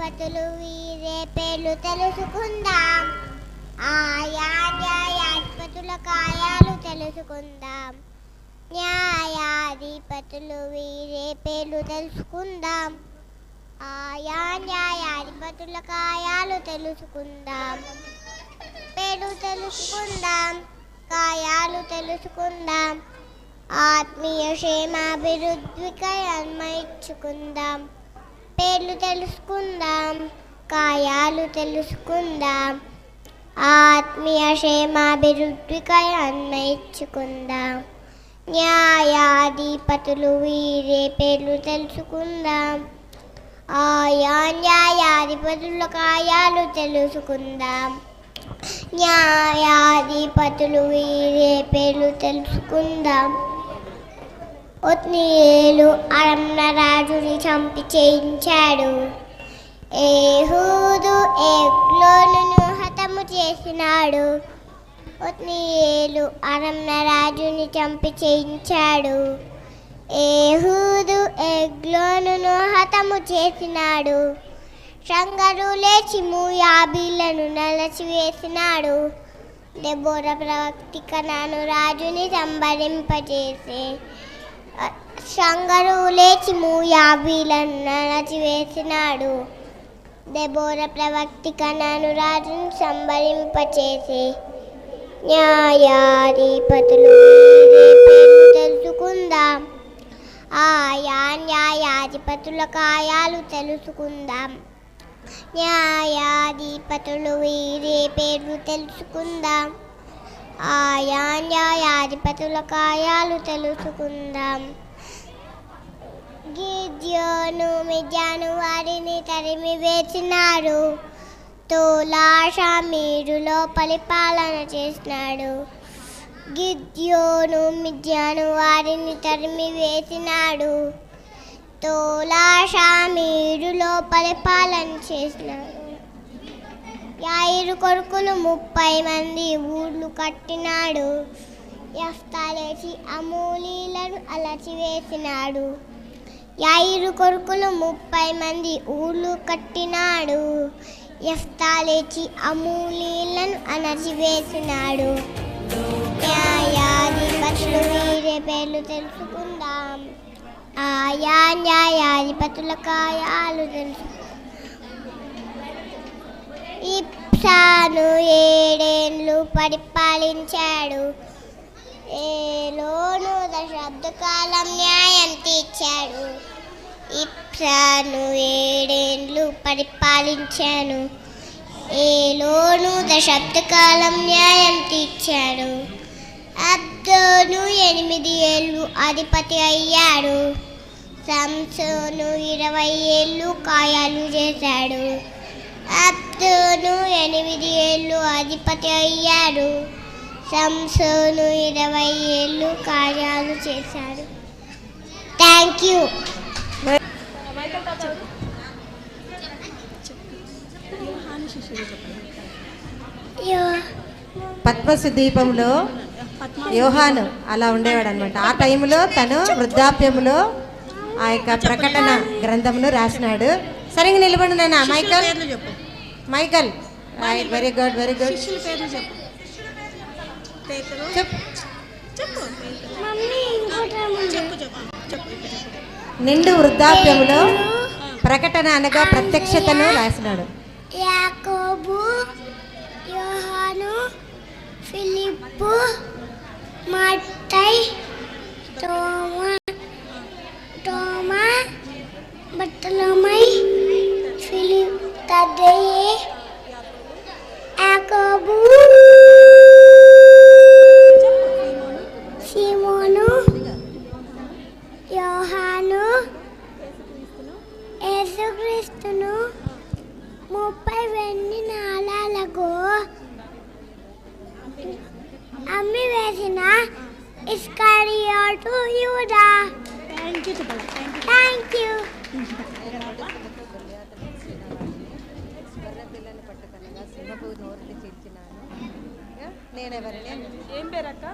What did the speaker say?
న్యాయాధిపతులు వీరే పేర్లు తెలుసుకుందాం. ఆయా న్యాయాధిపతుల కాయాలు తెలుసుకుందాం. న్యాయాధిపతులు వీరే పేర్లు తెలుసుకుందాం. ఆయా న్యాయాధిపతుల కాయాలు తెలుసుకుందాం. పేర్లు తెలుసుకుందాం, కాయాలు తెలుసుకుందాం. ఆత్మీయ క్షేమాభివృద్ధికై అన్వయించుకుందాం. పేర్లు తెలుసుకుందాం, కాయాలు తెలుసుకుందాం. ఆత్మీయ క్షేమాభివృద్ధికై అన్వయించుకుందాం. న్యాయాధిపతులు వీరే పేర్లు తెలుసుకుందాం. ఆయా న్యాయాధిపతుల కాయాలు తెలుసుకుందాం. న్యాయాధిపతులు వీరే పేర్లు తెలుసుకుందాం. ఒత్నీయేలు అరమ్నరాజుని చంపి చేయించాడు. ఏహూదు ఎగ్లోను హతము చేసినాడు. ఒత్నీయేలు అరమ్నరాజుని చంపి చేయించాడు. ఏహూదు ఎగ్లోను హతము చేసినాడు. షంగరు లేచి మోయాబీలను నలచివేసినాడు. దెబోరా ప్రవక్త కనాను రాజుని సంబరింపజేసే. షంగరు లేచి మోయాబీలను నలచివేసినాడు. దెబోరా ప్రవక్త కనాను రాజుని సంబరింపచేసే. న్యాయాధిపతులు పేర్లు తెలుసుకుందాం. ఆయా న్యాయాధిపతుల కాయాలు తెలుసుకుందాం. న్యాయాధిపతులు వీరే పేర్లు తెలుసుకుందాం. ఆయా న్యాయాధిపతుల కాయాలు తెలుసుకుందాం. గిద్యోను మిద్యాను వారిని తరిమి వేసినాడు. తోలాషామీరులో పరిపాలన చేసినాడు. గిద్యోను మిద్యాను వారిని తరిమి వేసినాడు. తోలాషామీరులో పరిపాలన చేసినాడు. యాయిరు కొడుకులు 30 మంది ఊళ్ళు కట్టినాడు. యెఫ్తా లేచి అమోలీలను అలచివేసినాడు. యాయిరు కొడుకులు 30 మంది ఊళ్ళు కట్టినాడు. యెఫ్తా లేచి అమోలీలను అణచివేసినాడు. న్యాయాధిపతులు వీరే పేర్లు తెలుసుకుందాం. ఆయా న్యాయాధిపతుల కాయాలు తెలుసు. ఇబ్సాను 7 ఏళ్ళు పరిపాలించాడు. ఏలోను దశాబ్దకాలం న్యాయం తీర్చాడు. ఇబ్సాను 7 ఏళ్ళు పరిపాలించాను. ఏలోను దశాబ్దకాలం న్యాయం తీర్చాడు. అబ్దోను 8 ఏళ్ళు అధిపతి అయ్యాడు. సంసోను 20 ఏళ్ళు కాయాలు చేశాడు. అబ్దోను 8 ఏళ్ళు అధిపతి అయ్యాడు. సంసోను 20 ఏళ్ళు కార్యాలు చేశాడు. Thank you. పద్మసు దీపంలో యోహాను అలా ఉండేవాడు అనమాట. ఆ టైంలో తను వృద్ధాప్యంలో ఆ యొక్క ప్రకటన గ్రంథమును రాసినాడు. సరిగ్గా నిలబడి నాన్న. Michael Michael very good very good. నిండు వృద్ధాప్యంలో ప్రకటన అనగా ప్రత్యక్షతను రాసినాడు. యాకోబు, యోహాను, ఫిలిప్పు, మత్తయి, తోమా, బర్తలోమై, ఫిలిప్, తద్దేయి, యాకోబు, సీమోను, యోహాను, యేసుక్రీస్తును 30 వెండి నాణాలకు అమ్మి వేసిన ఇస్కరియోతు యూదా. Thank you. నేనెవరిని ఏం పేరక్క?